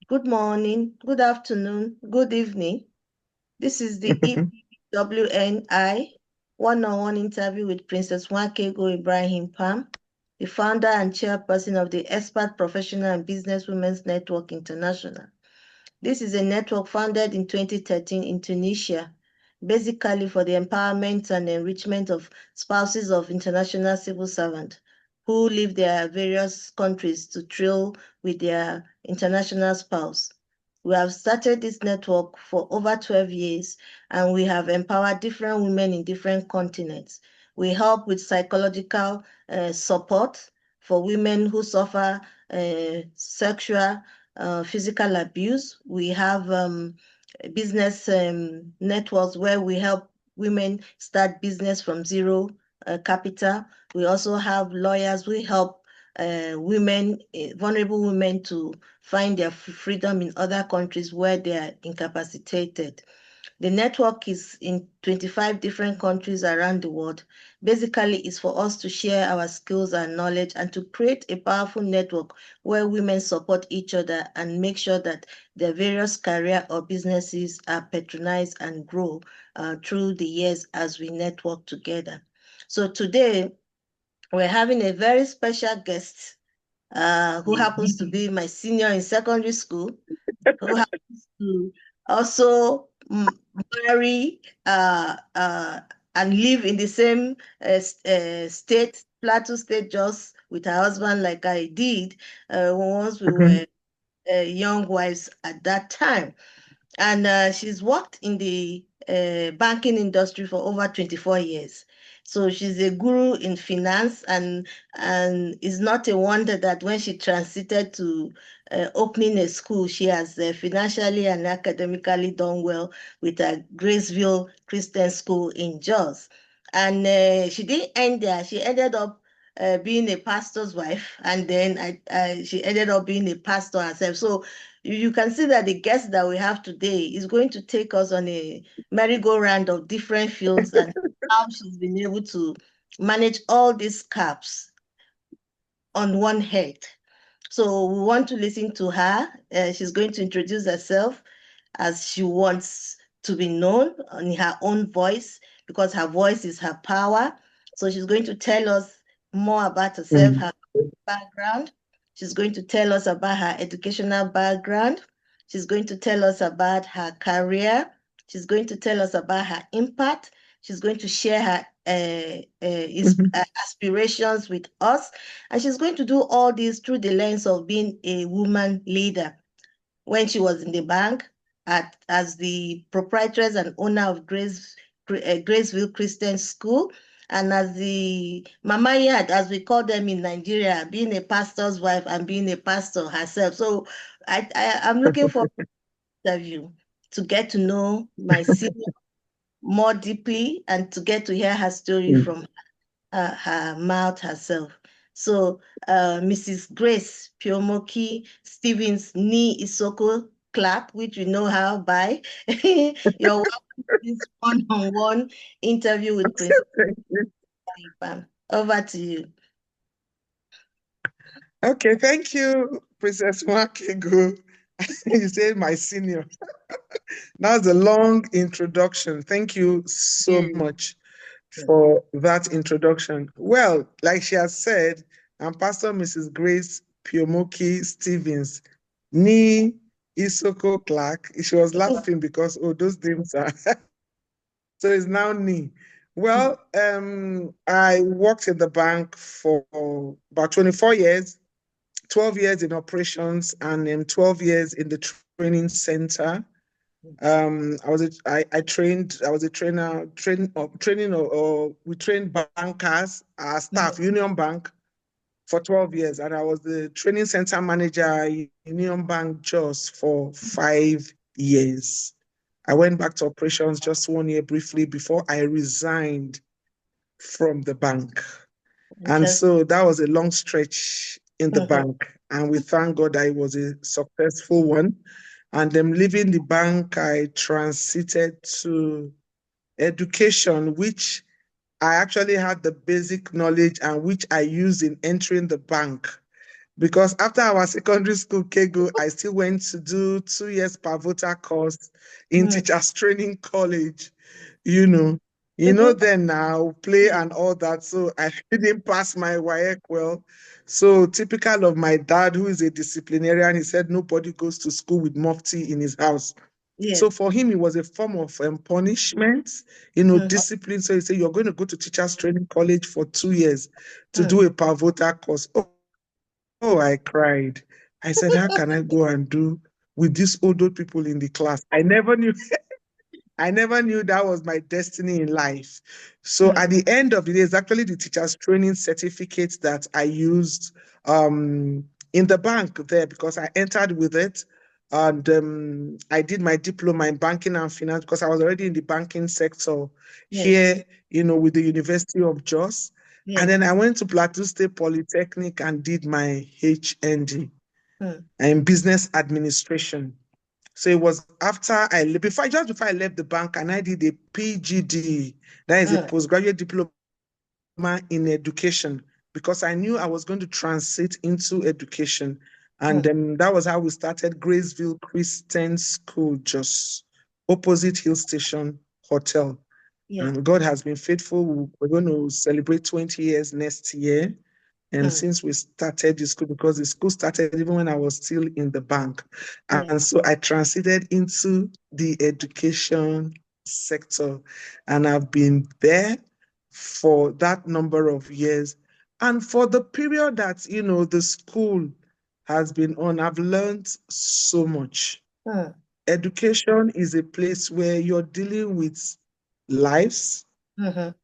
Good morning, good afternoon, good evening. This is the EPBWNI one-on-one interview with Princess Nwakego Ibrahim-Pam, the founder and chairperson of the Expert Professional and Business Women's Network International. This is a network founded in 2013 in Tunisia, basically for the empowerment and enrichment of spouses of international civil servants who leave their various countries to thrill with their international spouse. We have started this network for over 12 years, and we have empowered different women in different continents. We help with psychological support for women who suffer sexual physical abuse. We have business networks where we help women start business from zero capital. We also have lawyers. We help women, vulnerable women, to find their freedom in other countries where they are incapacitated. The network is in 25 different countries around the world. Basically, it's for us to share our skills and knowledge and to create a powerful network where women support each other and make sure that their various career or businesses are patronized and grow through the years as we network together. So today, we're having a very special guest who happens to be my senior in secondary school, who happens to also marry and live in the same state, Plateau State, just with her husband, like I did once we were young wives at that time. And she's worked in the banking industry for over 24 years. So she's a guru in finance, and it's not a wonder that when she transited to opening a school, she has financially and academically done well with a Graceville Christian School in Jos. And she didn't end there. She ended up being a pastor's wife, and then she ended up being a pastor herself. So you can see that the guest that we have today is going to take us on a merry-go-round of different fields and how she's been able to manage all these caps on one head. So we want to listen to her. She's going to introduce herself as she wants to be known in her own voice, because her voice is her power. So she's going to tell us more about herself, her background. She's going to tell us about her educational background. She's going to tell us about her career. She's going to tell us about her impact. She's going to share her aspirations with us. And she's going to do all this through the lens of being a woman leader. When she was in the bank as the proprietress and owner of Graceville Christian School, and as the mama yard, as we call them in Nigeria, being a pastor's wife and being a pastor herself. So I'm looking for an interview to get to know my senior more deeply and to get to hear her story from her mouth herself. So Mrs. Grace Piomoki-Stevens Ni Isoko Clark, which you know how by, you're welcome to this one-on-one interview with Princess Ibrahim-Pam. Over to you. Okay, thank you, Princess Nwakego. You said my senior. That's a long introduction. Thank you so much for that introduction. Well, like she has said, I'm Pastor Mrs. Grace Piomoki-Stevens, Ni Isoko Clark. She was laughing because, oh, those names are. So it's now Ni. Well, I worked in the bank for about 24 years, 12 years in operations, and 12 years in the training center. I trained. I was a trainer. We trained bankers, our staff, Union Bank, for 12 years, and I was the training center manager, Union Bank, just for 5 years. I went back to operations just 1 year briefly before I resigned from the bank. And so that was a long stretch in the bank. And we thank God that it was a successful one. And then leaving the bank, I transited to education, which I actually had the basic knowledge and which I used in entering the bank. because after our secondary school Kego, I still went to do 2 years Pavota course in teachers training college, you know. Then now play and all that. So I didn't pass my WAEC well. So typical of my dad, who is a disciplinarian, he said nobody goes to school with mufti in his house. Yes. So for him, it was a form of punishment, discipline. So he said, you're going to go to teachers training college for 2 years to do a Pavota course. Oh, I cried. I said, how can I go and do with these older people in the class? I never knew that was my destiny in life. So at the end of the day, it's actually the teacher's training certificate that I used in the bank there, because I entered with it. And I did my diploma in banking and finance because I was already in the banking sector here, with the University of Jos. And then I went to Plateau State Polytechnic and did my HND in business administration. So it was after just before I left the bank, and I did a PGD, that is a postgraduate diploma in education, because I knew I was going to transit into education. And that was how we started Graceville Christian School, just opposite Hill Station Hotel. Yeah. And God has been faithful. We're going to celebrate 20 years next year. And since we started the school, because the school started even when I was still in the bank. And so I transited into the education sector, and I've been there for that number of years. And for the period that, the school has been on, I've learned so much. Education is a place where you're dealing with lives,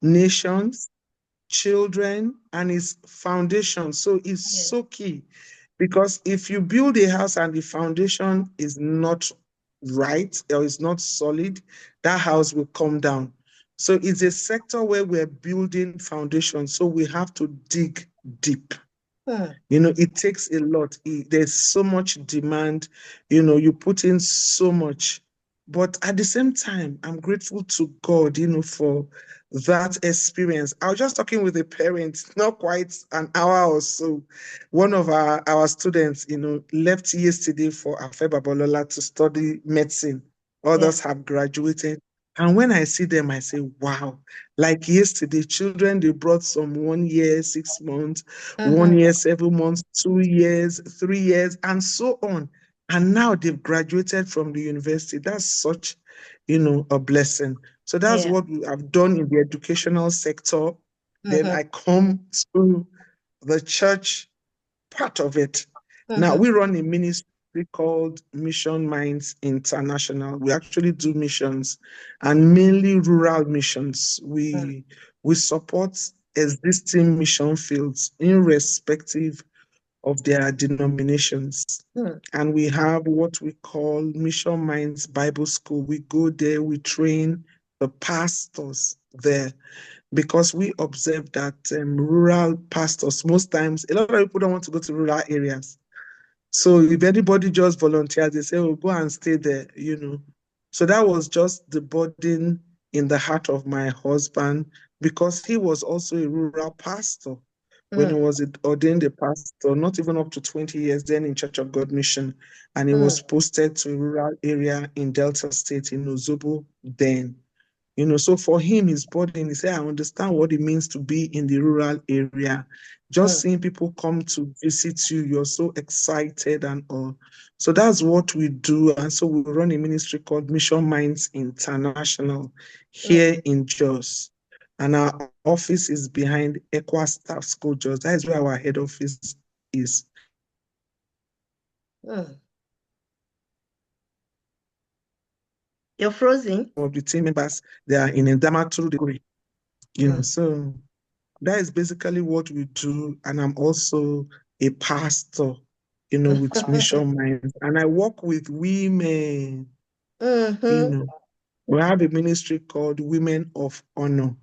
nations, children, and its foundation. So it's so key, because if you build a house and the foundation is not right or is not solid, that house will come down. So it's a sector where we're building foundation. So we have to dig deep. It takes a lot. There's so much demand. You put in so much. But at the same time, I'm grateful to God, for that experience. I was just talking with a parent, not quite an hour or so. One of our students, left yesterday for Afe Babalola to study medicine. Others have graduated. And when I see them, I say, wow, like yesterday, children, they brought some 1 year, 6 months, 1 year, 7 months, 2 years, 3 years, and so on. And now they've graduated from the university. That's such, a blessing. So that's what we have done in the educational sector. Then I come to the church part of it. Now we run a ministry called Mission Minds International. We actually do missions, and mainly rural missions. We support existing mission fields irrespective of their denominations. And we have what we call Mission Minds Bible School. We go there, we train the pastors there, because we observe that rural pastors, most times, a lot of people don't want to go to rural areas. So if anybody just volunteers, they say, oh, go and stay there, So that was just the burden in the heart of my husband, because he was also a rural pastor when he was ordained a pastor, not even up to 20 years then in Church of God Mission. And he was posted to a rural area in Delta State in Ozobo then. So for him, his burden, he said, I understand what it means to be in the rural area. Just seeing people come to visit you, you're so excited and all. So that's what we do. And so we run a ministry called Mission Minds International here in Jos. And our office is behind Equa Staff School Jos. That is where our head office is. You're frozen. Of the team members, they are in Damaturu degree. So that is basically what we do. And I'm also a pastor, with Mission Minds. And I work with women. We have a ministry called Women of Honor.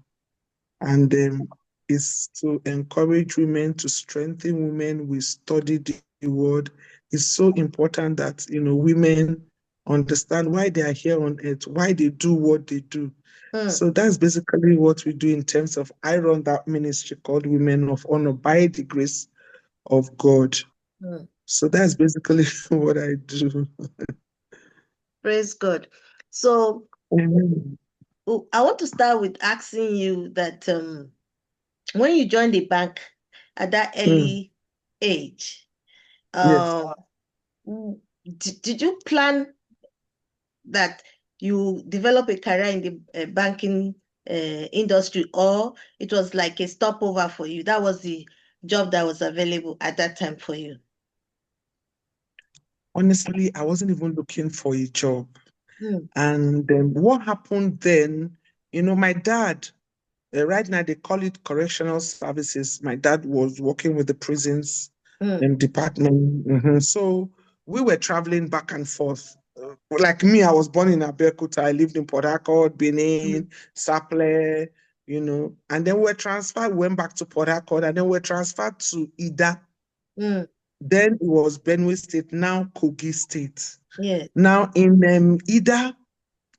And it's to encourage women, to strengthen women. We study the word. It's so important that, women understand why they are here on earth, why they do what they do. So that's basically what we do in terms of, I run that ministry called Women of Honor by the grace of God. So that's basically what I do. Praise God. So Amen. I want to start with asking you that when you joined the bank at that Mm, early age, yes. did you plan that you develop a career in the banking industry, or it was like a stopover for you? That was the job that was available at that time for you. Honestly, I wasn't even looking for a job. Mm, And what happened then, my dad, right now they call it correctional services. My dad was working with the prisons mm, department. So we were traveling back and forth. Like me, I was born in Abeokuta. I lived in Port Harcourt, mm, Benin, Saple, and then we were transferred, we went back to Port Harcourt, and then we were transferred to Ida. mm, Then it was Benue State, now Kogi State. yes, Now in Ida,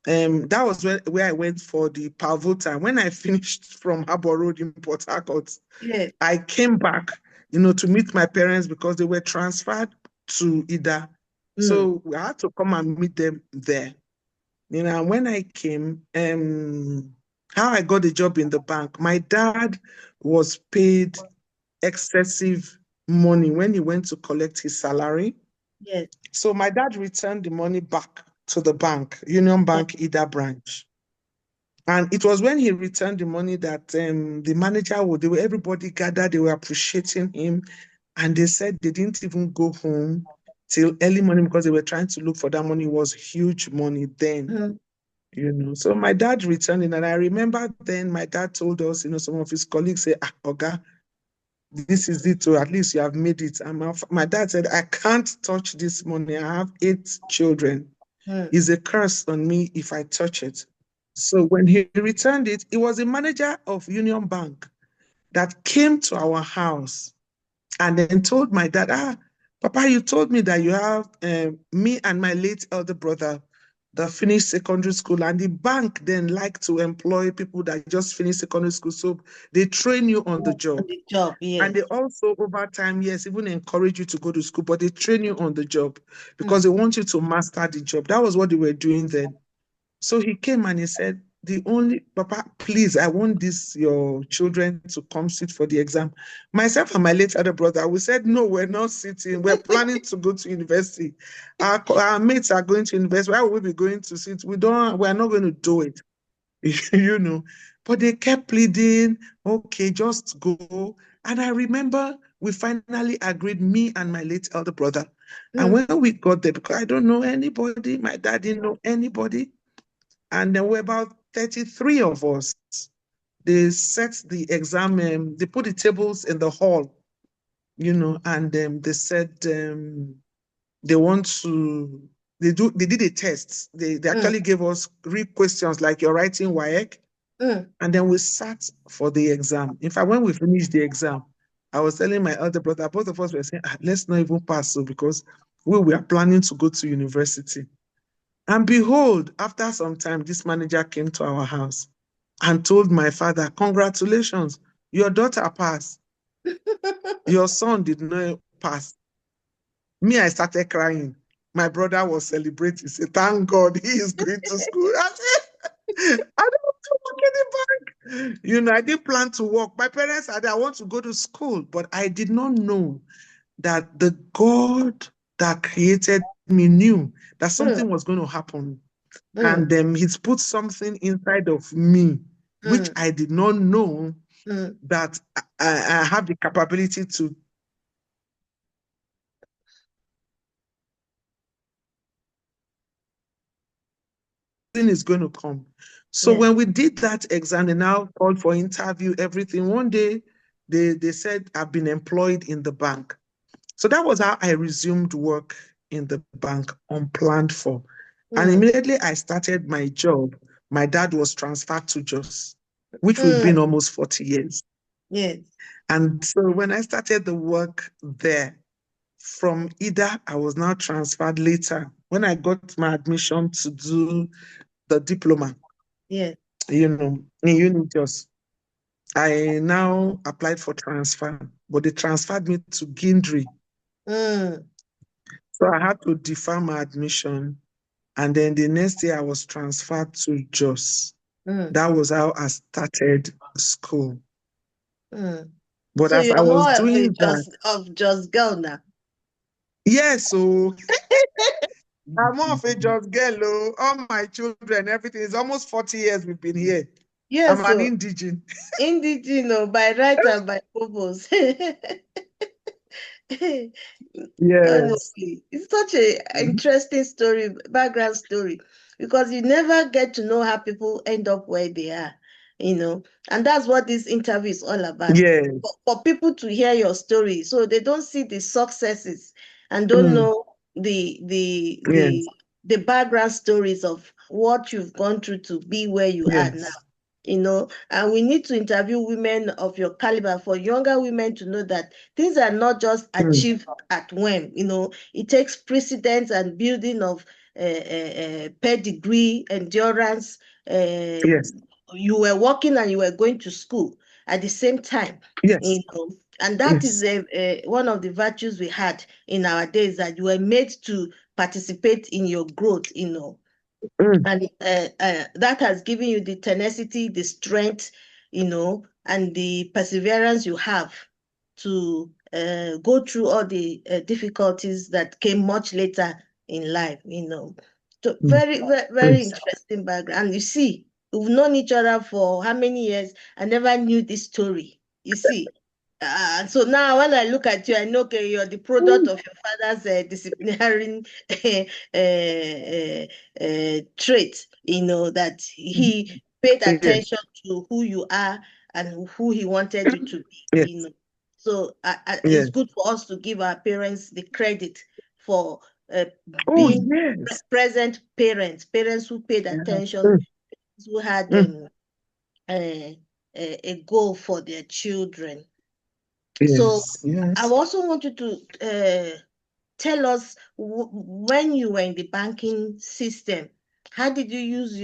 that was where I went for the Pavota. When I finished from Harbour Road in Port Harcourt, yes, I came back, to meet my parents because they were transferred to Ida. mm, So I had to come and meet them there. And when I came, how I got a job in the bank, my dad was paid excessive money when he went to collect his salary. yes, So my dad returned the money back to the bank, Union yes, Bank Ida branch. And it was when he returned the money that the manager everybody gathered, they were appreciating him. And they said they didn't even go home till early morning because they were trying to look for that money. It was huge money then, mm, So my dad returned it. And I remember then my dad told us, some of his colleagues say, Oga, this is it. So at least you have made it. And my dad said, I can't touch this money. I have 8 children. mm, It's a curse on me if I touch it. So when he returned it, it was a manager of Union Bank that came to our house and then told my dad, Papa, you told me that you have me and my late elder brother that finished secondary school, and the bank then like to employ people that just finished secondary school. So they train you on the on job. the job, And yes. they also, over time, yes, even encourage you to go to school, but they train you on the job because Mm, they want you to master the job. That was what they were doing then. So he came and he said, Papa, please, I want your children to come sit for the exam. Myself and my late other brother, we said, no, we're not sitting. We're planning to go to university. Our mates are going to university. Why would we be going to sit? We're not going to do it, you know. But they kept pleading, okay, just go. And I remember we finally agreed, me and my late elder brother. And mm, when we got there, because I don't know anybody, my dad didn't know anybody, and there were about 33 of us. They set the exam, they put the tables in the hall, and they said they want to, they did a test. They mm, actually gave us real questions like you're writing WAEC, mm, and then we sat for the exam. In fact, when we finished the exam, I was telling my elder brother, both of us were saying, let's not even pass so because we were planning to go to university. And behold, after some time, this manager came to our house and told my father, congratulations, your daughter passed. Your son did not pass. Me, I started crying. My brother was celebrating. He said, thank God he is going to school. I said, I don't want to work in the bank. I didn't plan to work. My parents said, I want to go to school. But I did not know that the God that created me knew that mm, something was going to happen. mm, And he's put something inside of me, which mm, I did not know mm. that I have the capability to is going to come. So Yes. when we did that exam, they now called for interview, everything. One day, they said, I've been employed in the bank. So that was how I resumed work in the bank, unplanned for. And Mm, immediately I started my job, my dad was transferred to Jos, which we've been mm, almost 40 years. yes. And so when I started the work there, from Ida, I was now transferred later. When I got my admission to do the diploma, Yes. in Unijos, I now applied for transfer, but they transferred me to Gindri, Mm. So I had to defer my admission. And then the next year I was transferred to Jos. Mm. That was how I started school. Mm. But So as I you're was more of a doing that, just girl now. yes, so I'm more of a Jos girl. Oh. All my children, everything is almost 40 years we've been here. I'm Yes, an so indigene. indigenous by right and by purpose. Yes. Honestly, it's such a Mhm. interesting story, background story, because you never get to know how people end up where they are, you know, and that's what this interview is all about. Yes. For people to hear your story, so they don't see the successes and don't Mm. know the the Yes. the the background stories of what you've gone through to be where you are now. Yes. And we need to interview women of your caliber for younger women to know that things are not just Mm. achieved at whim. It takes precedence and building of pedigree, endurance. Uh, Yes. you were working and you were going to school at the same time, Yes. you know, and that is Yes. one of the virtues we had in our days, that you were made to participate in your growth. Mm. And that has given you the tenacity, the strength, and the perseverance you have to go through all the difficulties that came much later in life. So Mm. very, very, very Yes. interesting background. And you see, we've known each other for how many years? I never knew this story. You see, so now when I look at you, I know, okay, you're the product Mm. of your father's disciplinary trait, that he paid Yes. attention to who you are and who he wanted you to be. Yes. So it's Yes. good for us to give our parents the credit for uh, Oh, being yes. present parents who paid Yeah. attention, Mm. who had Mm. a goal for their children. So Yes. I Yes. also want you to tell us when you were in the banking system, how did you use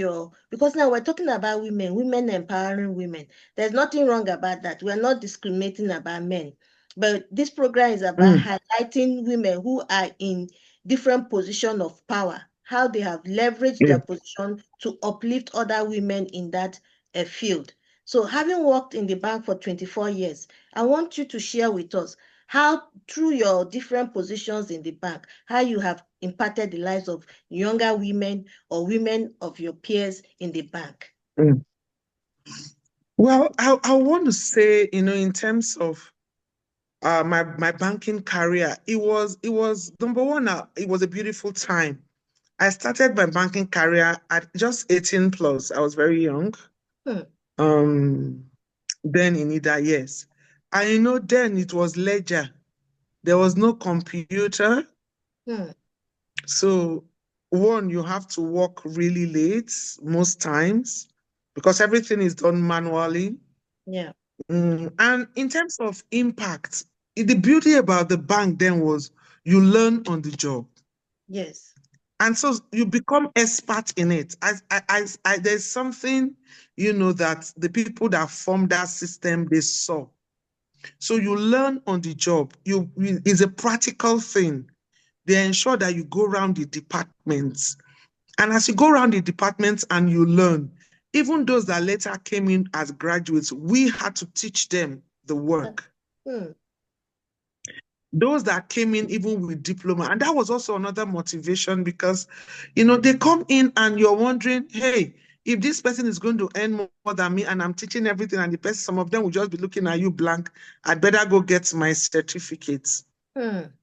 because now we're talking about women empowering women. There's nothing wrong about that. We're not discriminating about men. But this program is about Mm. highlighting women who are in different position of power, how they have leveraged their Yes. position to uplift other women in that field. So having worked in the bank for 24 years, I want you to share with us how, through your different positions in the bank, how you have impacted the lives of younger women or women of your peers in the bank. Mm. Well, I want to say, in terms of my banking career, it was number one. It was a beautiful time. I started my banking career at just 18 plus. I was very young. Hmm, Um, then in either yes, I know then it was ledger. There was no computer, hmm, so one you have to work really late most times because everything is done manually. yeah, And in terms of impact, the beauty about the bank then was you learn on the job. yes. And so you become expert in it. There's something, that the people that formed that system, they saw. So you learn on the job. It's a practical thing. They ensure that you go around the departments. And as you go around the departments and you learn, even those that later came in as graduates, we had to teach them the work. Hmm, Those that came in even with diploma. And that was also another motivation because, they come in and you're wondering, hey, if this person is going to earn more than me and I'm teaching everything and the person, some of them will just be looking at you blank, I'd better go get my certificates. hmm,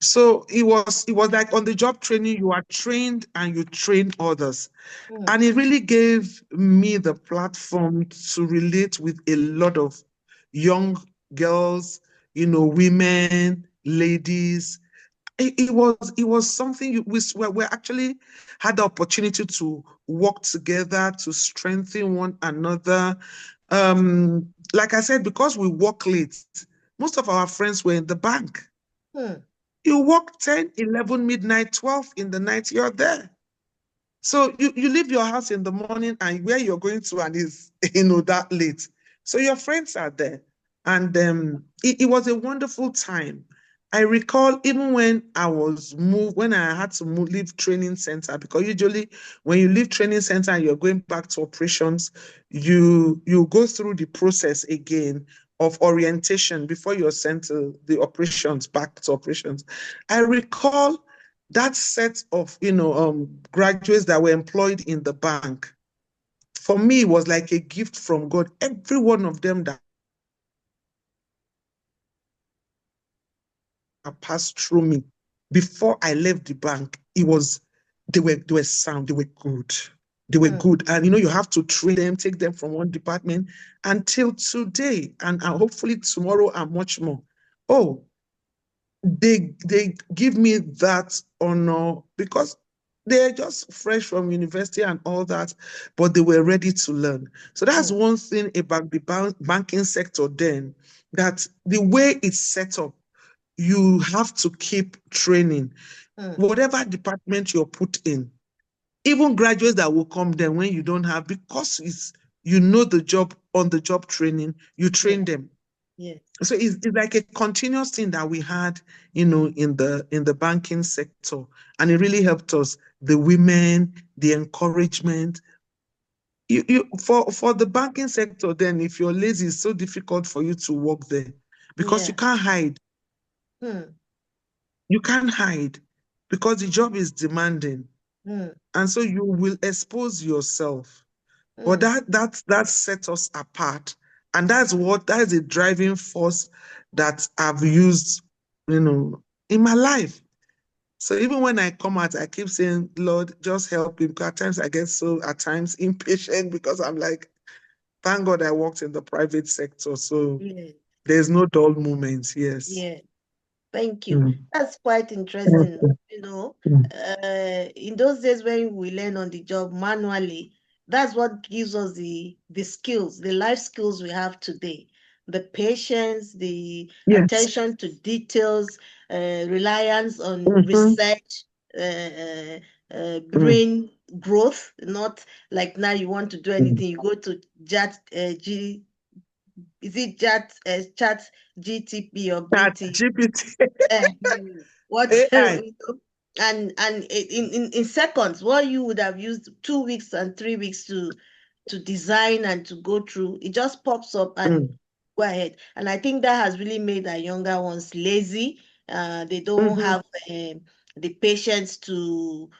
So it was like on the job training, you are trained and you train others. hmm, And it really gave me the platform to relate with a lot of young girls, women, ladies. It was something we actually had the opportunity to work together to strengthen one another. Like I said, because we work late, most of our friends were in the bank. hmm, You work 10, 11, midnight, 12 in the night, you're there. So you leave your house in the morning and where you're going to and is that late. So your friends are there. And it was a wonderful time. I recall even when I was moved, when I had to leave training center, because usually when you leave training center and you're going back to operations, you go through the process again of orientation before you're sent to the operations, back to operations. I recall that set of graduates that were employed in the bank. For me, it was like a gift from God. Every one of them that passed through me before I left the bank, they were sound, they were good. They were good. And you have to train them, take them from one department until today, and hopefully tomorrow and much more. Oh, they give me that honor because they're just fresh from university and all that, but they were ready to learn. So that's one thing about the banking sector then, that the way it's set up, you have to keep training. Whatever department you're put in, even graduates that will come then when you don't have, because the job, on the job training, you train them. Yeah. So it's like a continuous thing that we had, in the banking sector, and it really helped us. The women, the encouragement. For the banking sector, then if you're lazy, it's so difficult for you to work there because you can't hide. You can't hide because the job is demanding, and so you will expose yourself. But that set us apart, and that is a driving force that I've used, in my life. So even when I come out, I keep saying, Lord, just help me, because at times I get so impatient, because I'm like, thank God I worked in the private sector, so there's no dull moments. Yes. Yeah. Thank you. Mm. That's quite interesting. In those days when we learn on the job manually, that's what gives us the skills, the life skills we have today. The patience, the Yes. attention to details, reliance on Mhm. research, brain growth. Not like now you want to do Mm. anything, you go to is it chat GTP or Chat BT? GPT. What AI. and in seconds, what you would have used 2 weeks and 3 weeks to design and to go through, it just pops up and Mm. go ahead. And I think that has really made our younger ones lazy. They don't Mhm. have the patience to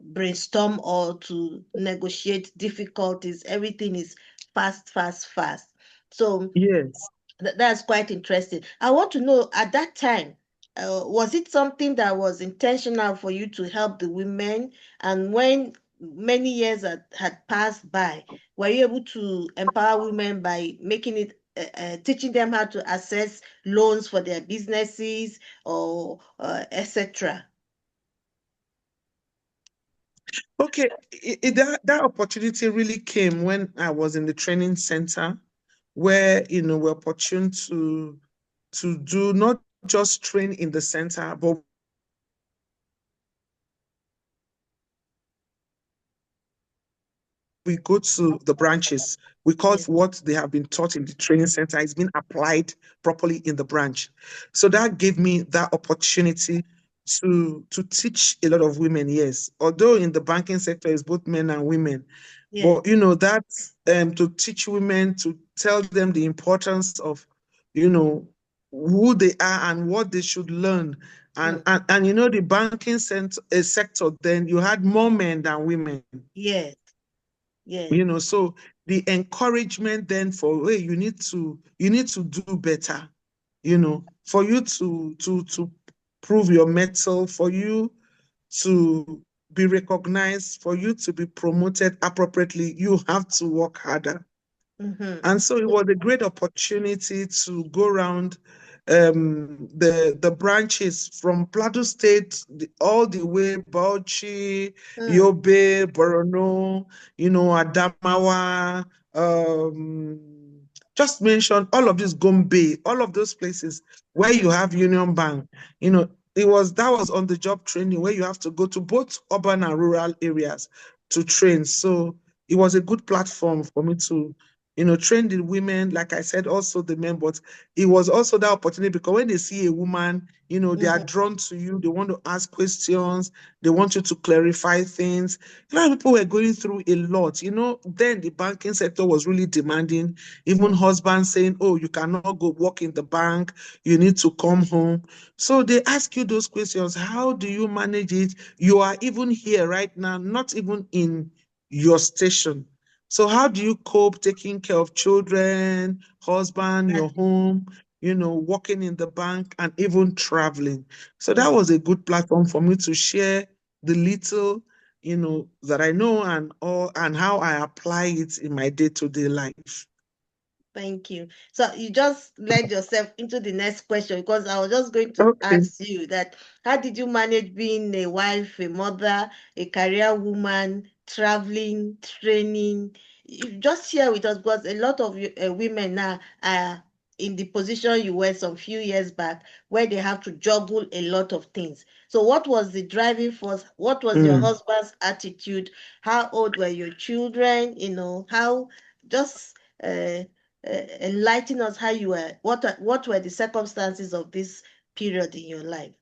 brainstorm or to negotiate difficulties. Everything is fast, fast, fast. So Yes. that's quite interesting. I want to know, at that time, was it something that was intentional for you to help the women? And when many years had passed by, were you able to empower women by making it, teaching them how to access loans for their businesses or etc.? Okay, that opportunity really came when I was in the training center, where we're opportune to do not just train in the center, but we go to the branches. We call Yes, what they have been taught in the training center is being applied properly in the branch. So that gave me that opportunity to teach a lot of women. Yes, although in the banking sector is both men and women, yes, but that to teach women, to tell them the importance of who they are and what they should learn. And the banking sector, then you had more men than women. yes, yes. So the encouragement then for, hey, you need to do better, for you to prove your mettle, for you to be recognized, for you to be promoted appropriately, you have to work harder. Mm-hmm. And so it was a great opportunity to go around the branches from Plateau State, all the way Bauchi, Mm, Yobe, Borno, Adamawa, just mention all of this, Gombe, all of those places where you have Union Bank. That was on the job training, where you have to go to both urban and rural areas to train. So it was a good platform for me to train the women, like I said, also the men, but it was also that opportunity because when they see a woman, they are drawn to you, they want to ask questions, they want you to clarify things. A lot of people were going through a lot, then the banking sector was really demanding, even husbands saying, oh, you cannot go work in the bank, you need to come home. So they ask you those questions. How do you manage it? You are even here right now, not even in your station. So how do you cope taking care of children, husband, your home, working in the bank and even traveling? So that was a good platform for me to share the little, that I know and how I apply it in my day-to-day life. Thank you. So you just led yourself into the next question because I was just going to Okay. ask you that how did you manage being a wife, a mother, a career woman, traveling, training? You just share with us because a lot of women now are in the position you were some few years back where they have to juggle a lot of things. So what was the driving force? What was your husband's attitude? How old were your children? How just enlighten us how you were, what were the circumstances of this period in your life?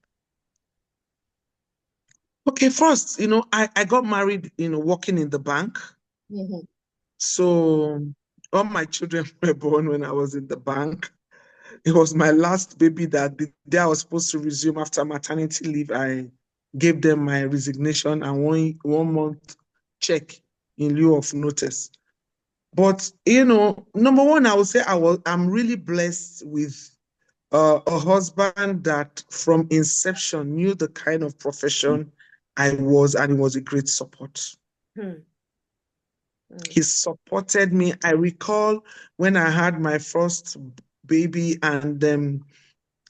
Okay, first, I got married, working in the bank. So all my children were born when I was in the bank. It was my last baby that the day I was supposed to resume after maternity leave, I gave them my resignation and one month check in lieu of notice. But number one, I would say I'm really blessed with a husband that from inception knew the kind of profession I was, and it was a great support. He supported me. I recall when I had my first baby and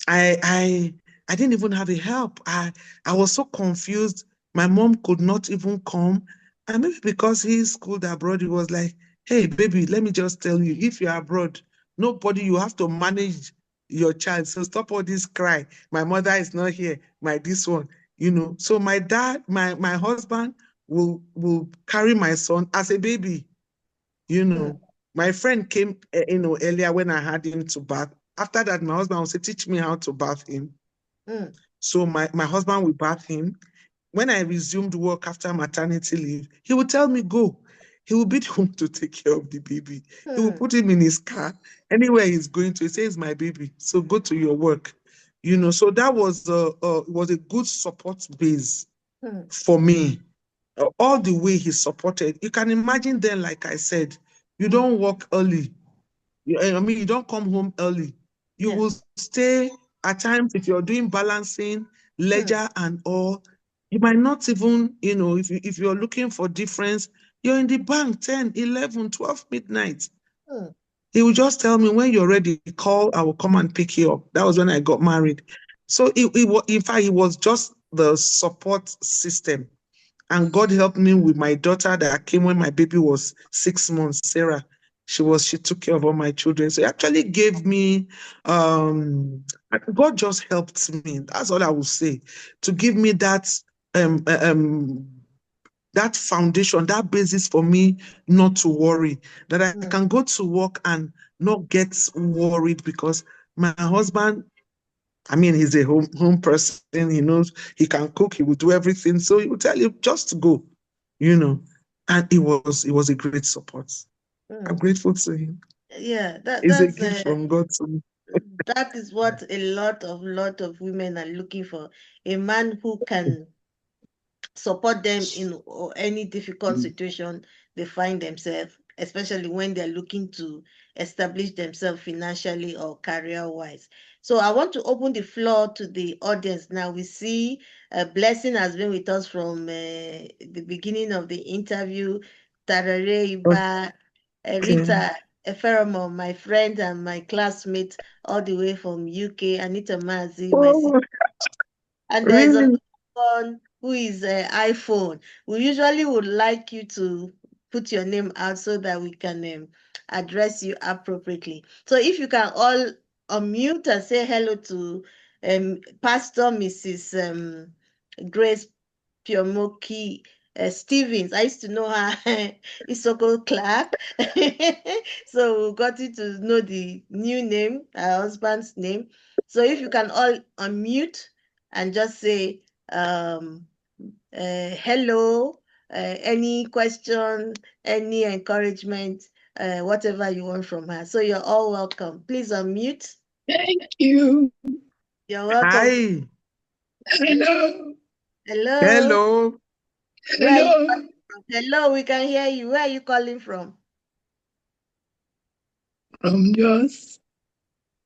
I I I didn't even have a help. I was so confused. My mom could not even come. And maybe because he's schooled abroad, he was like, hey, baby, let me just tell you, if you're abroad, nobody, you have to manage your child. So stop all this cry. My mother is not here, my this one, So my dad, my husband will carry my son as a baby. My friend came, earlier when I had him to bath. After that, my husband would say, teach me how to bath him. So my husband will bath him. When I resumed work after maternity leave, he would tell me, go. He will be the one to take care of the baby. He will put him in his car. Anywhere he's going to, he says, my baby, so go to your work. So that was a good support base for me. All the way he supported. You can imagine then, like I said, you don't work early. You don't come home early. You will stay at times if you're doing balancing, ledger and all. You might not even, if you're looking for difference, you're in the bank 10, 11, 12 midnight. He will just tell me, when you're ready, call, I will come and pick you up. That was when I got married. So in fact, it was just the support system. And God helped me with my daughter that came when my baby was 6 months, Sarah. She took care of all my children. So it actually gave me, God just helped me. That's all I will say. To give me that foundation, that basis for me not to worry, that I can go to work and not get worried because my husband, he's a home person. He knows he can cook. He will do everything. So he will tell you just to go, And it was a great support. I'm grateful to him. Yeah, It's a gift from God to me. that is what a lot of women are looking for. A man who can support them in any difficult situation they find themselves, especially when they're looking to establish themselves financially or career-wise. So I want to open the floor to the audience now. We see Blessing has been with us from the beginning of the interview. Tarare Iba, Okay. Rita Eferemo, my friend and my classmate all the way from UK, Anita Mazi, my sister. Oh, And there's a really? one who is iPhone. We usually would like you to put your name out so that we can address you appropriately. So if you can all unmute and say hello to Pastor Mrs. Grace Piomoki Stevens. I used to know her, Isoko Clark. So we got to know the new name, her husband's name. So if you can all unmute and just say, hello, any question, any encouragement, whatever you want from her. So you're all welcome. Please unmute. Thank you. You're welcome. Hi. Hello. Hello. Hello. Where are you Hello. calling from? Hello, we can hear you. Where are you calling from? From Jos.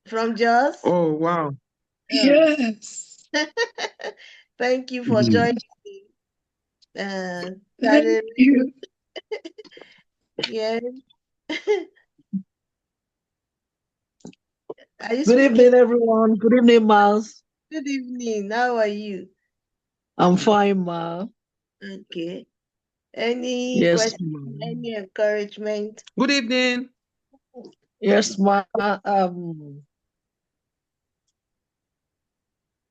From Jos? Oh, wow. Yes. Thank you for joining Thank channel. you. Yes. Are you Good speaking? evening, everyone. Good evening, Miles. Good evening. How are you? I'm fine, Ma. Okay. Any Yes, question, Ma. any encouragement? Good evening. Yes, Ma.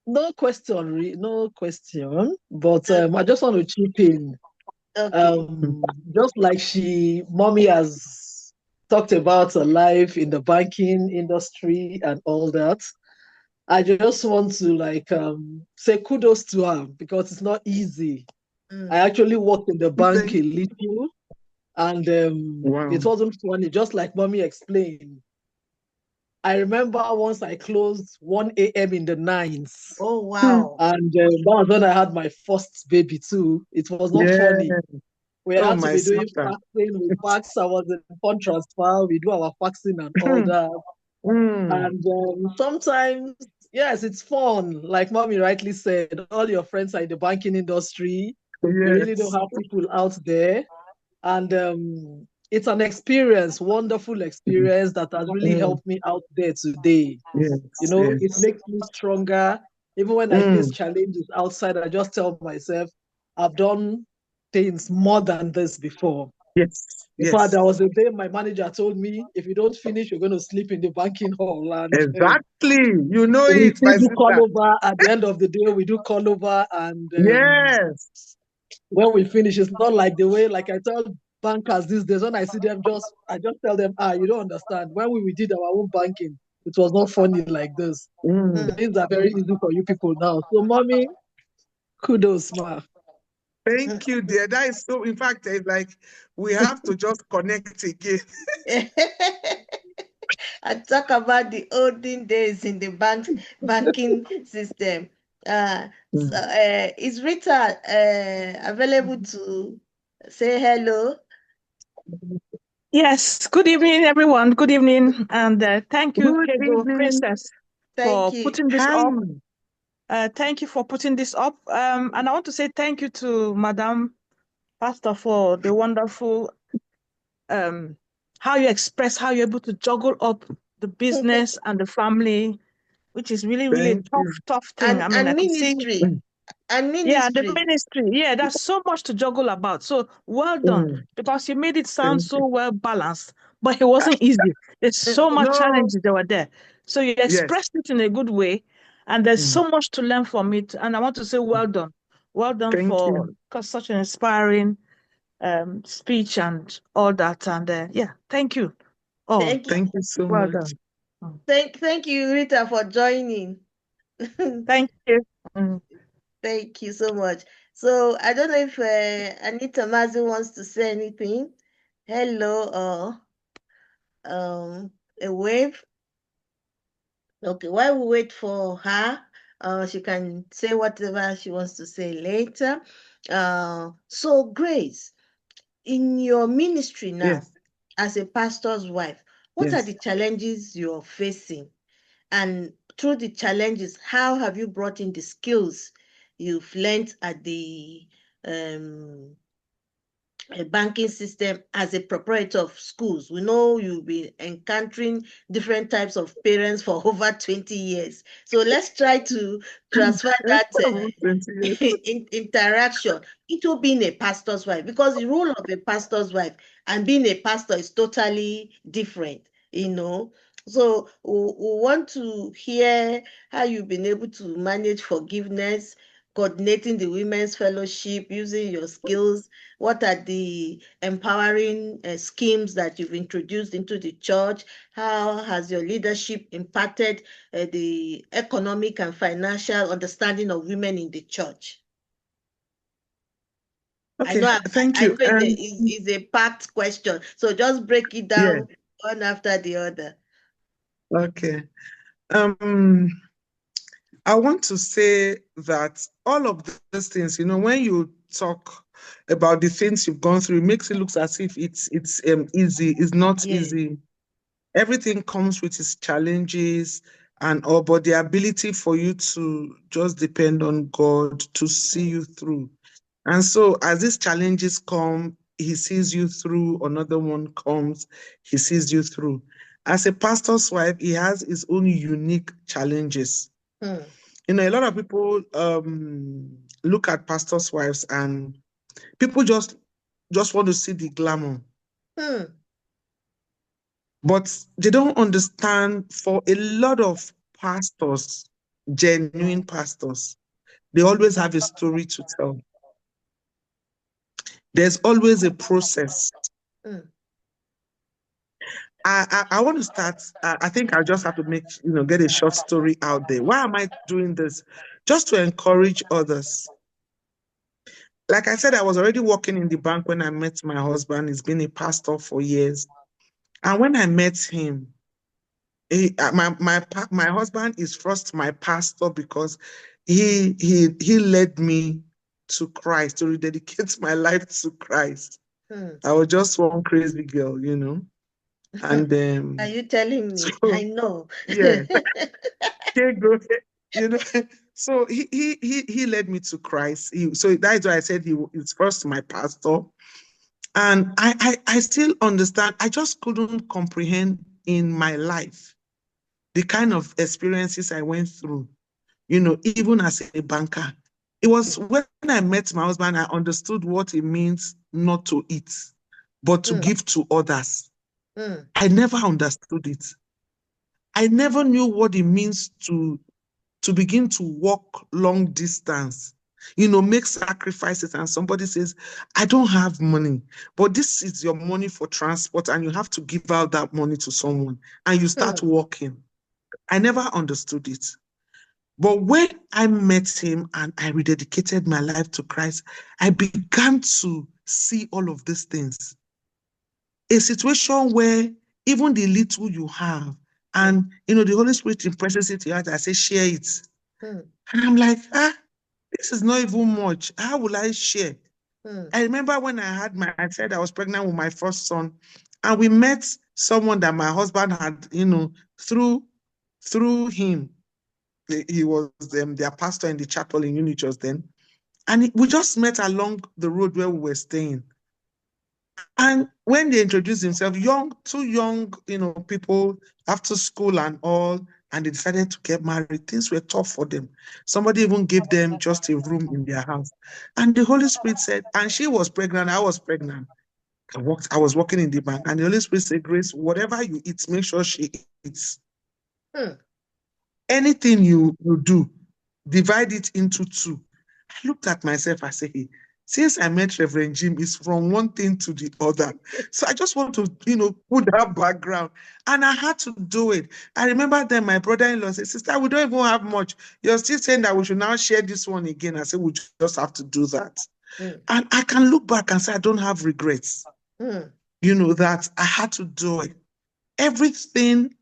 No question, no question. But I just want to chip in. Okay. Just like Mommy has talked about her life in the banking industry and all that. I just want to say kudos to her because it's not easy. I actually worked in the bank a little. And Wow. it wasn't funny, just like Mommy explained. I remember once I closed 1 a.m. in the nines. Oh, wow. And that was when I had my first baby too. It was not funny. We Oh, had to my be doing sister. faxing. We fax. I was in fund transfer. We do our faxing and all that. And sometimes, yes, it's fun. Like Mommy rightly said, all your friends are in the banking industry. You really don't Yes. have people out there. And it's an experience, wonderful experience that has really helped me out there today. Yes. You know, it Yes. makes me stronger. Even when I face challenges outside, I just tell myself, I've done things more than this before. Yes. In fact, Yes. there was a day my manager told me, if you don't finish, you're going to sleep in the banking hall. And Exactly. You know we it, still my do call sister. over. At the end of the day, we do call over. And Yes. when we finish, it's not like the way, like I tell bankers these days, when I see them, I just tell them, you don't understand. When we did our own banking, it was not funny like this. Things are very easy for you people now. So, Mommy, kudos, ma. Thank you, dear. That is so, in fact, it's like we have to just connect again. And talk about the olden days in the banking system. Is Rita available to say hello? Yes, good evening, everyone. Good evening. And thank you, Good Kego evening. Princess, Thank for you. putting this Hi. up. Thank you for putting this up. And I want to say thank you to Madam Pastor for the wonderful how you express, how you're able to juggle up the business and the family, which is really, really a Thank you. tough thing. I mean, I And could see. ministry. And Yeah, the ministry. ministry. Yeah, there's so much to juggle about. So well done, because you made it sound Thank so you. well balanced, but it wasn't easy. There's so much No. challenges that were there. So you Yes. expressed it in a good way, and there's so much to learn from it. And I want to say well done. Well done Thank for you. such an inspiring speech and all that. And yeah, thank you all. Thank you. Thank you so Well much. done. Thank you, Rita, for joining. Thank you. Thank you so much. So I don't know if Anita Mazu wants to say anything. Hello, or a wave. Okay, while we wait for her, she can say whatever she wants to say later. So Grace, in your ministry now, Yes. as a pastor's wife, what are the challenges you're facing? And through the challenges, how have you brought in the skills you've learned at the banking system as a proprietor of schools? We know you've been encountering different types of parents for over 20 years. So let's try to transfer that interaction into being a pastor's wife, because the role of a pastor's wife and being a pastor is totally different, you know. So we want to hear how you've been able to manage forgiveness, coordinating the women's fellowship, using your skills? What are the empowering schemes that you've introduced into the church? How has your leadership impacted the economic and financial understanding of women in the church? I Okay, know, thank I know you. it's a packed question, so just break it Yeah, down one after the other. okay. I want to say that all of these things, when you talk about the things you've gone through, it makes it look as if it's easy. It's not Yeah. easy. Everything comes with its challenges and all, but the ability for you to just depend on God to see you through. And so as these challenges come, he sees you through, another one comes, he sees you through. As a pastor's wife, he has his own unique challenges. A lot of people look at pastors' wives and people just want to see the glamour. But they don't understand, for a lot of pastors, genuine pastors, they always have a story to tell. There's always a process. I want to start. I think I just have to get a short story out there. Why am I doing this? Just to encourage others. Like I said, I was already working in the bank when I met my husband. He's been a pastor for years. And when I met him, my husband is first my pastor because he led me to Christ, to rededicate my life to Christ. I was just one crazy girl, And Are you telling me? so, I know. yeah, So he led me to Christ. So that's why I said he is first my pastor. And I still understand. I just couldn't comprehend in my life the kind of experiences I went through, even as a banker. It was when I met my husband, I understood what it means not to eat, but to give to others. I never understood it. I never knew what it means to begin to walk long distance, make sacrifices. And somebody says, I don't have money, but this is your money for transport and you have to give out that money to someone and you start walking. I never understood it. But when I met him and I rededicated my life to Christ, I began to see all of these things. A situation where even the little you have, and the Holy Spirit impresses it to you, I say, share it. And I'm like, this is not even much. How will I share? I remember when I said I was pregnant with my first son, and we met someone that my husband had, through him. He was their pastor in the chapel in Unichurch then. And we just met along the road where we were staying. And when they introduced themselves, two young, people after school and all, and they decided to get married, things were tough for them. Somebody even gave them just a room in their house. And the Holy Spirit said, and she was pregnant, I was pregnant. I was working in the bank, and the Holy Spirit said, Grace, whatever you eat, make sure she eats. Anything you do, divide it into two. I looked at myself, I said, hey, since I met Reverend Jim, it's from one thing to the other. So I just want to, put that background. And I had to do it. I remember then my brother-in-law said, sister, we don't even have much. You're still saying that we should now share this one again. I said, we just have to do that. And I can look back and say, I don't have regrets. That I had to do it. Everything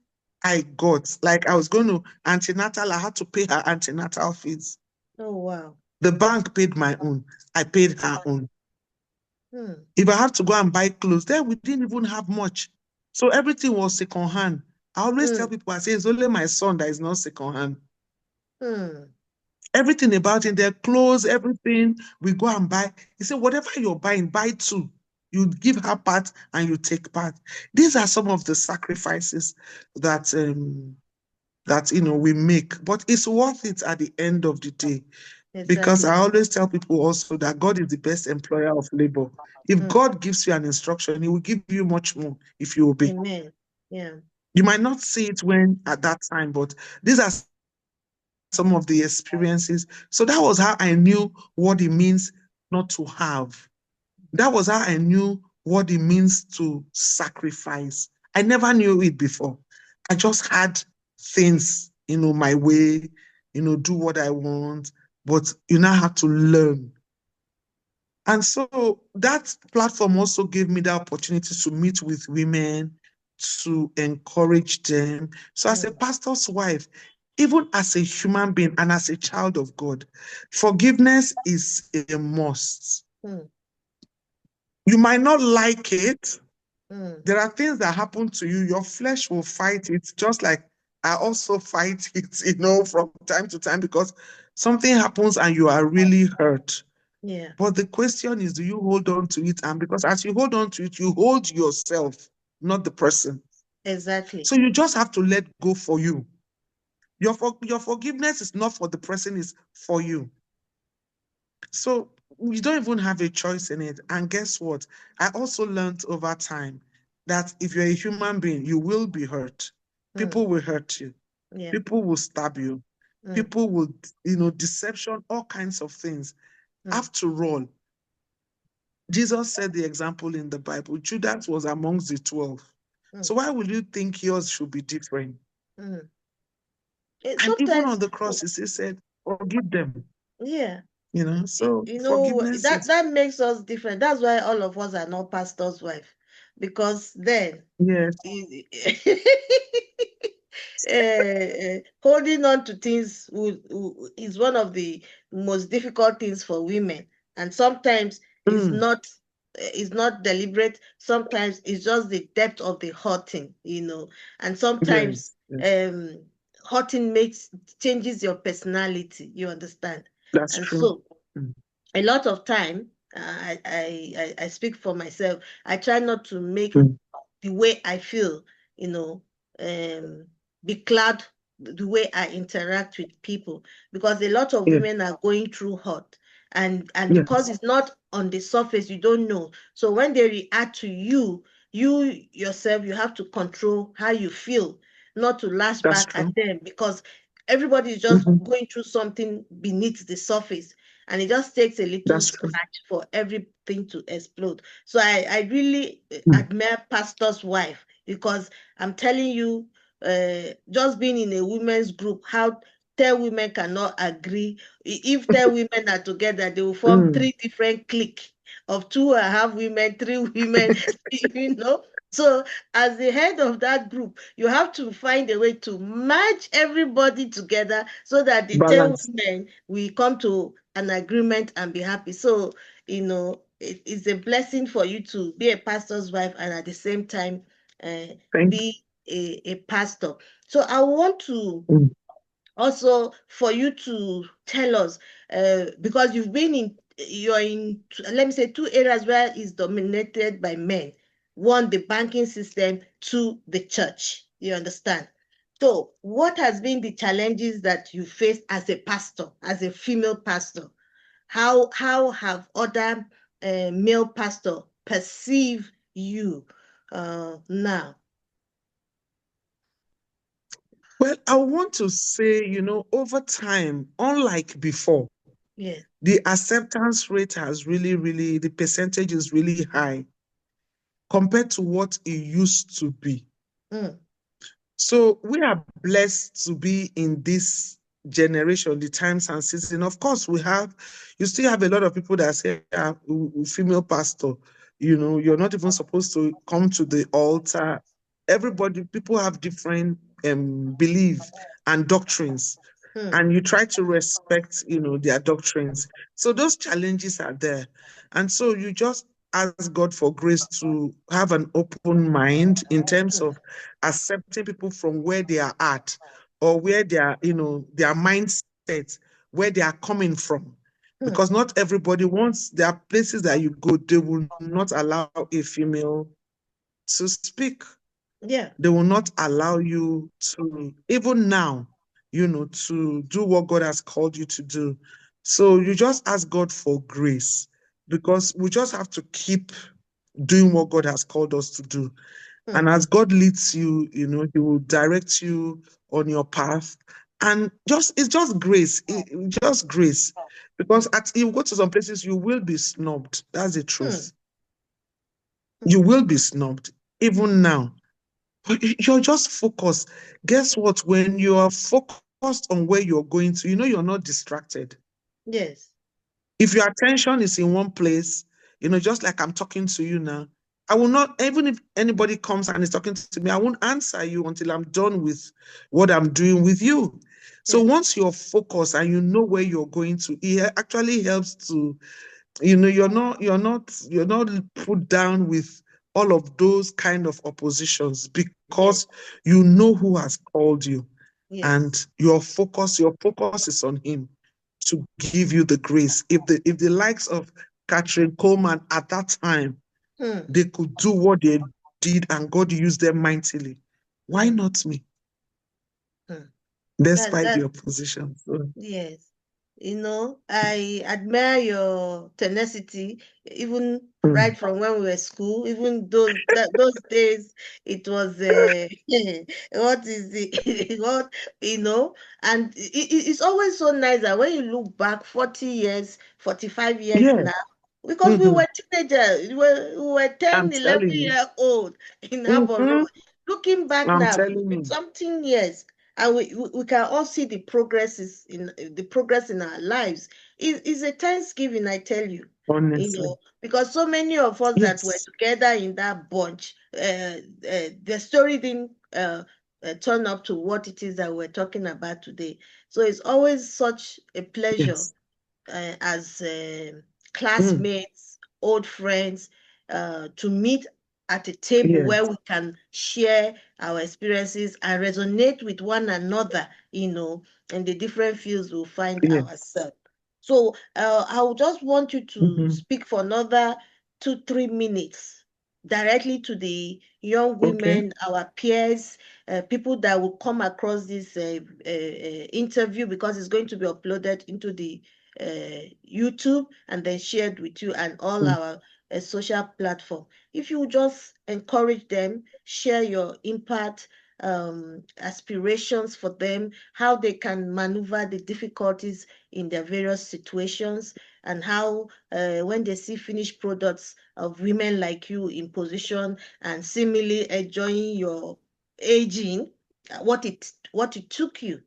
I got, like I was going to antenatal, I had to pay her antenatal fees. Oh, wow. The bank paid my own. I paid her own. If I have to go and buy clothes, then we didn't even have much. So everything was secondhand. I always tell people, I say, it's only my son that is not secondhand. Everything about it, their clothes, everything, we go and buy. He said, whatever you're buying, buy two. You give her part and you take part. These are some of the sacrifices that we make, but it's worth it at the end of the day. Exactly. Because I always tell people also that God is the best employer of labor. If God gives you an instruction, he will give you much more if you obey. Amen. Yeah. You might not see it at that time, but these are some of the experiences. So that was how I knew what it means not to have. That was how I knew what it means to sacrifice. I never knew it before. I just had things, my way, do what I want, but you now have to learn. And so that platform also gave me the opportunity to meet with women, to encourage them. So as a pastor's wife, even as a human being and as a child of God, forgiveness is a must. You might not like it. There are things that happen to you. Your flesh will fight it, just like I also fight it, from time to time, because something happens and you are really hurt. Yeah. But the question is, do you hold on to it? And because as you hold on to it, you hold yourself, not the person. Exactly. So you just have to let go for you. Your forgiveness is not for the person, it's for you. So you don't even have a choice in it. And guess what? I also learned over time that if you're a human being, you will be hurt. People will hurt you. Yeah. People will stab you. People will, deception, all kinds of things. After all, Jesus said the example in the Bible, Judas was amongst the 12. So why would you think yours should be different? And even on the cross, he said, forgive them. Yeah. So forgiveness that makes us different. That's why all of us are not pastor's wife, because then yes. Holding on to things is one of the most difficult things for women, and sometimes it's not deliberate. Sometimes it's just the depth of the hurting, and sometimes hurting changes your personality. You understand? That's and true. So a lot of time, I speak for myself. I try not to make the way I feel, be cloud the way I interact with people, because a lot of women are going through hurt, and because it's not on the surface, you don't know. So when they react to you yourself, you have to control how you feel, not to lash back at them, because everybody is just going through something beneath the surface, and it just takes a little scratch for everything to explode. So I really admire pastor's wife, because I'm telling you, just being in a women's group, how 10 women cannot agree. If 10 women are together, they will form 3 different cliques of 2.5 women, 3 women, So as the head of that group, you have to find a way to match everybody together so that the 10 women will come to an agreement and be happy. So, it's a blessing for you to be a pastor's wife and at the same time be a pastor. So I want to also for you to tell us, because you're in, let me say, 2 areas where it's dominated by men. 1, the banking system; 2, the church. You understand? So what has been the challenges that you faced as a pastor, as a female pastor? How have other male pastors perceive you now? Well, I want to say, over time, unlike before, Yeah. the acceptance rate has really, the percentage is really high compared to what it used to be. So we are blessed to be in this generation, the times and season. Of course, you still have a lot of people that say, female pastor, you're not even supposed to come to the altar. People have different beliefs and doctrines, and you try to respect, their doctrines. So those challenges are there. And so you just ask God for grace to have an open mind in terms of accepting people from where they are at, or where they are, their mindset, where they are coming from. Because not everybody wants, there are places that you go, they will not allow a female to speak. Yeah. They will not allow you to, even now, to do what God has called you to do. So you just ask God for grace, because we just have to keep doing what God has called us to do. And as God leads you, He will direct you on your path. And it's just grace, just grace. Because you go to some places, you will be snubbed. That's the truth. You will be snubbed, even now. But you're just focused. Guess what? When you are focused on where you're going to, you're not distracted. Yes. If your attention is in one place, just like I'm talking to you now, I will not, even if anybody comes and is talking to me, I won't answer you until I'm done with what I'm doing with you. So once you're focused and you know where you're going to, it actually helps to, you're not put down with all of those kind of oppositions, because you know who has called you. And your focus is on him to give you the grace. If the likes of Catherine Coleman at that time, they could do what they did and God used them mightily, why not me? Despite the opposition. So. Yes. I admire your tenacity, even right from when we were school, even those days, it was what is it what and it's always so nice that when you look back 40 years, 45 years now, because we were teenagers, we were 10, 11-year old in Aboro. Looking back I'm now, telling you. something years, and we can all see the progress in our lives. It's a Thanksgiving, I tell you. Honestly. Because so many of us that were together in that bunch, the story didn't turn up to what it is that we're talking about today. So it's always such a pleasure as classmates, old friends, to meet at a table where we can share our experiences and resonate with one another, in the different fields we'll find ourselves. So I would just want you to speak for another 2-3 minutes directly to the young women, our peers, people that will come across this interview, because it's going to be uploaded into the YouTube and then shared with you and all our social platform. If you just encourage them, share your impact, aspirations for them, how they can maneuver the difficulties in their various situations, and how when they see finished products of women like you in position and seemingly enjoying your aging, what it took you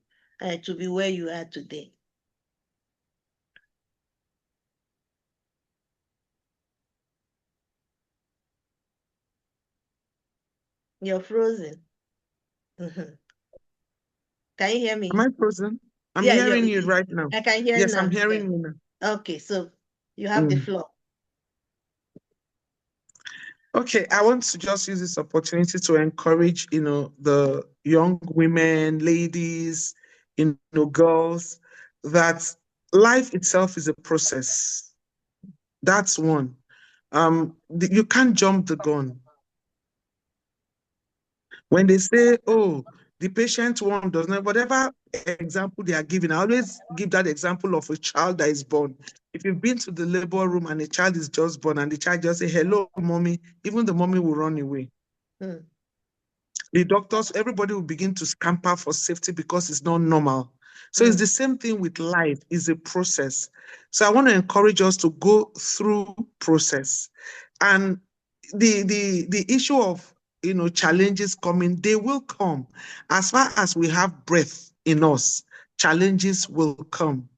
to be where you are today. You're frozen. Can you hear me? Am I frozen? I'm Yeah, hearing you right now. I can hear Yes, now. I'm hearing you now. Okay, so you have the floor. Okay, I want to just use this opportunity to encourage, the young women, ladies, girls, that life itself is a process. That's one. You can't jump the gun. When they say, oh, the patient one does not, whatever example they are giving, I always give that example of a child that is born. If you've been to the labor room and a child is just born and the child just say, hello, mommy, even the mommy will run away. The doctors, everybody will begin to scamper for safety because it's not normal. So it's the same thing with life, it's a process. So I want to encourage us to go through process. And the issue of challenges coming, they will come. As far as we have breath in us, challenges will come.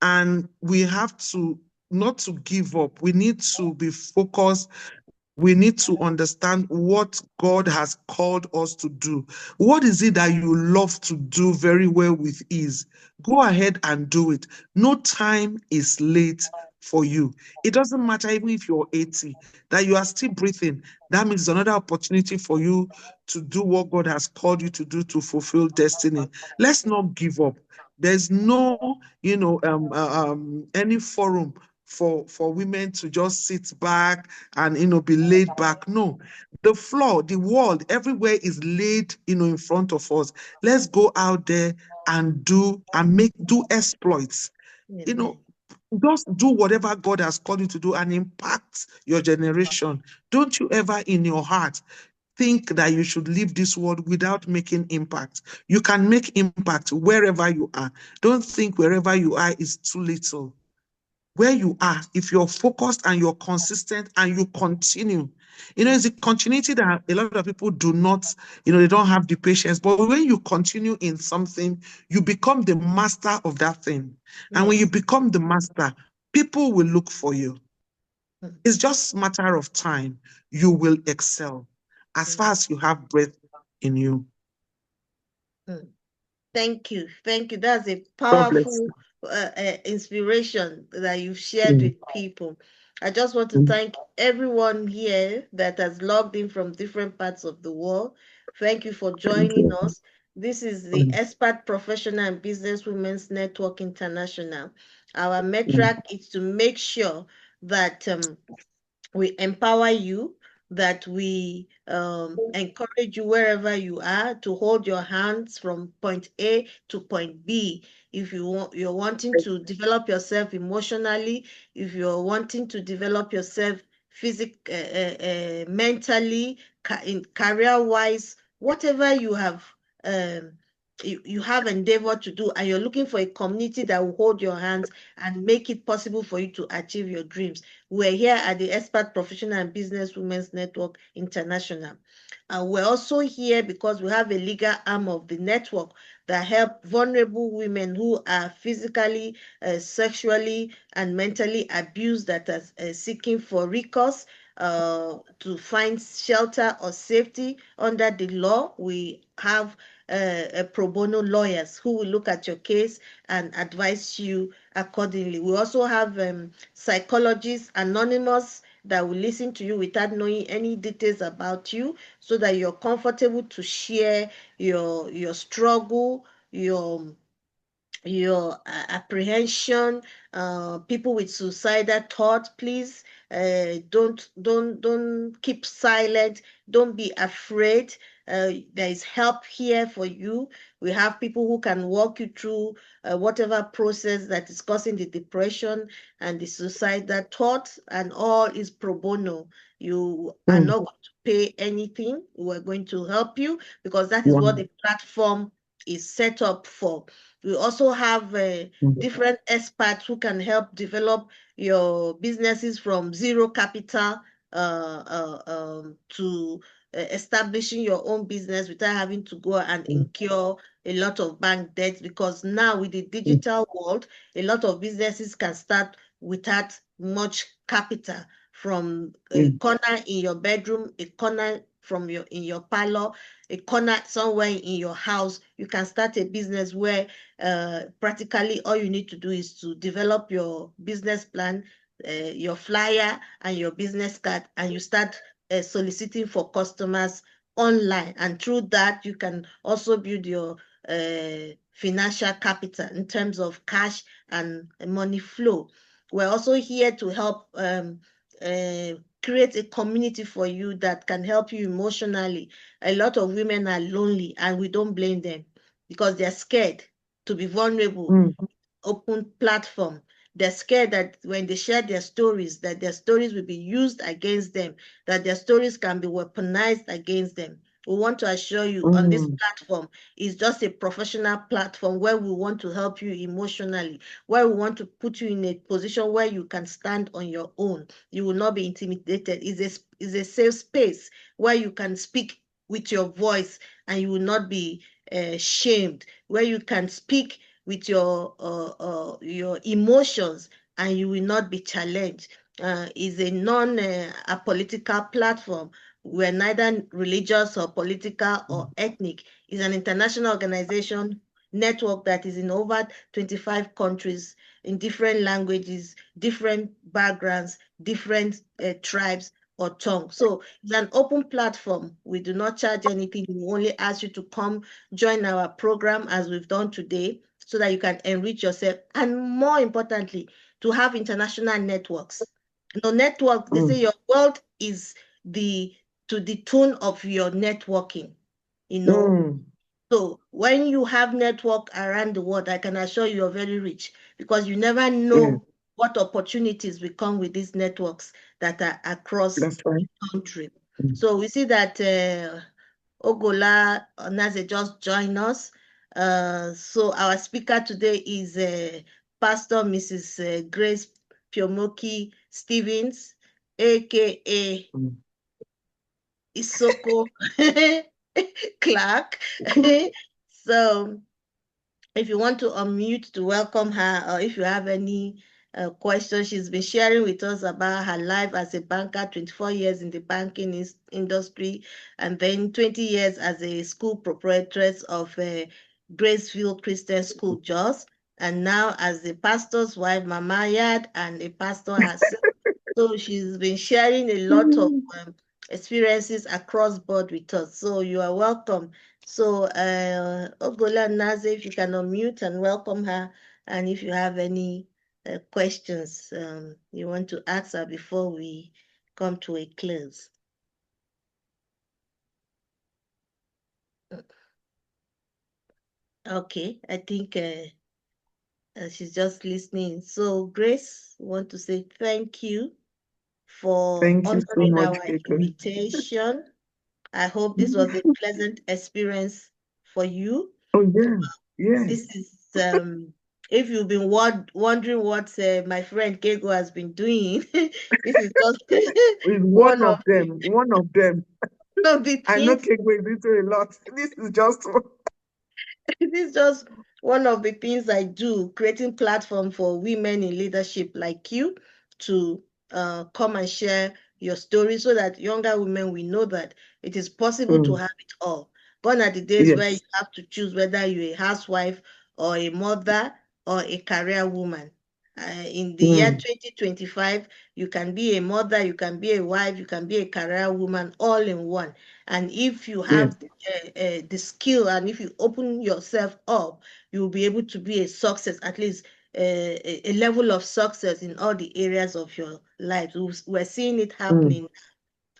And we have to not to give up. We need to be focused. We need to understand what God has called us to do. What is it that you love to do very well with ease? Go ahead and do it. No time is late for you. It doesn't matter even if you're 80, that you are still breathing. That means it's another opportunity for you to do what God has called you to do to fulfill destiny. Let's not give up. There's no, any forum for women to just sit back and be laid back. No, the floor, the world, everywhere is laid in front of us. Let's go out there and do exploits. Just do whatever God has called you to do and impact your generation. Don't you ever in your heart think that you should leave this world without making impact. You can make impact wherever you are. Don't think wherever you are is too little. Where you are, if you're focused and you're consistent and you continue, it's the continuity that a lot of people do not, they don't have the patience. But when you continue in something, you become the master of that thing. And when you become the master, people will look for you. It's just a matter of time. You will excel as far as you have breath in you. Thank you. Thank you. That's a God bless powerful inspiration that you've shared with people. I just want to thank everyone here that has logged in from different parts of the world. Thank you for joining us. This is the Expert Professional and Business Women's Network International. Our metric is to make sure that we empower you, that we encourage you wherever you are to hold your hands from point A to point B. If you're wanting to develop yourself emotionally, if you're wanting to develop yourself mentally, in career-wise, whatever you have you have endeavored to do, and you're looking for a community that will hold your hands and make it possible for you to achieve your dreams. We're here at the Expert Professional and Business Women's Network International. We're also here because we have a legal arm of the network that help vulnerable women who are physically, sexually, and mentally abused, that are seeking for recourse to find shelter or safety under the law. We have pro bono lawyers who will look at your case and advise you accordingly. We also have psychologists anonymous that will listen to you without knowing any details about you, so that you're comfortable to share your struggle, your apprehension. People with suicidal thoughts, please don't keep silent. Don't be afraid. There is help here for you. We have people who can walk you through whatever process that is causing the depression and the suicidal thoughts, and all is pro bono. You are not going to pay anything. We're going to help you, because that is what the platform is set up for. We also have different experts who can help develop your businesses from zero capital to establishing your own business without having to go and incur a lot of bank debt, because now with the digital world, a lot of businesses can start without much capital, from a corner in your bedroom, a corner in your parlor, a corner somewhere in your house. You can start a business where practically all you need to do is to develop your business plan, your flyer, and your business card, and you start soliciting for customers online. And through that, you can also build your financial capital in terms of cash and money flow. We're also here to help create a community for you that can help you emotionally. A lot of women are lonely, and we don't blame them, because they're scared to be vulnerable. Open platform. They're scared that when they share their stories, that their stories will be used against them, that their stories can be weaponized against them. We want to assure you on this platform is just a professional platform where we want to help you emotionally, where we want to put you in a position where you can stand on your own. You will not be intimidated. It's a safe space where you can speak with your voice and you will not be shamed, where you can speak with your emotions and you will not be challenged. Is a non-political platform. We're neither religious or political or ethnic. It's an international organization network that is in over 25 countries, in different languages, different backgrounds, different tribes or tongues. So it's an open platform. We do not charge anything. We only ask you to come join our program as we've done today, so that you can enrich yourself, and more importantly, to have international networks. Network, they say your world is to the tune of your networking, So when you have network around the world, I can assure you're very rich, because you never know what opportunities will come with these networks that are across the country. So we see that Ogola Onaze just joined us. So our speaker today is Pastor Mrs. Grace Piomoki-Stevens, aka Isoko Clark. So if you want to unmute to welcome her, or if you have any questions, she's been sharing with us about her life as a banker, 24 years in the banking industry, and then 20 years as a school proprietress of Gracefield Christian School, Jos, and now as the pastor's wife, Mama Yad, and a pastor herself. So she's been sharing a lot of experiences across board with us. So you are welcome. So Ogola Naze, if you can unmute and welcome her, and if you have any questions you want to ask her before we come to a close. Okay, I think she's just listening. So Grace, want to say thank you for Thank you so honoring much, our Keiko. invitation. I hope this was a pleasant experience for you. Oh, yeah. Yes. This is, if you've been wondering what my friend Kego has been doing, this is just It's one of them. One of them. the I know things. Keiko is into a lot. This is just This is just one of the things I do, creating platform for women in leadership like you to come and share your story so that younger women will know that it is possible to have it all. Gone are the days where you yes. have to choose whether you're a housewife or a mother or a career woman. In the year 2025, you can be a mother, you can be a wife, you can be a career woman all in one. And if you have the skill and if you open yourself up, you will be able to be a success, at least a level of success in all the areas of your life. We're seeing it happening.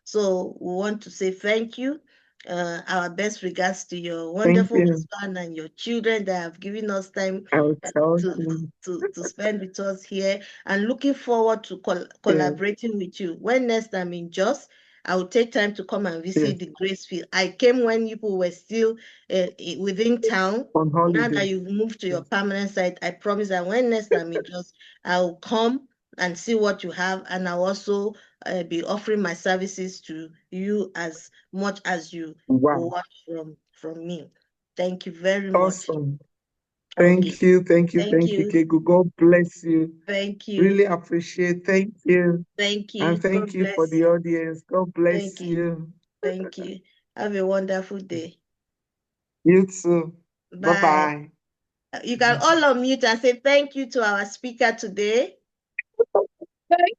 So we want to say thank you. Our best regards to your Thank wonderful you. husband and your children that have given us time I will tell to, you. to spend with us here, and looking forward to collaborating with you. When next I'm in Jos, I will take time to come and visit the Gracefield. I came when people were still within town. On Now holiday. that you've moved to your permanent site, I promise that when next I'm in Jos, I'll come and see what you have, and I'll also be offering my services to you as much as you Wow. want from me. Thank you very much. Awesome. Okay. Thank you. Thank you. Thank Thank you, you. Keiko. God bless you. Thank you. Really appreciate. Thank you. Thank you. And thank God you for bless the you. audience. God bless Thank you. you. Thank you. Have a wonderful day. You too. Bye. Bye-bye. You can all unmute and say thank you to our speaker today. Thank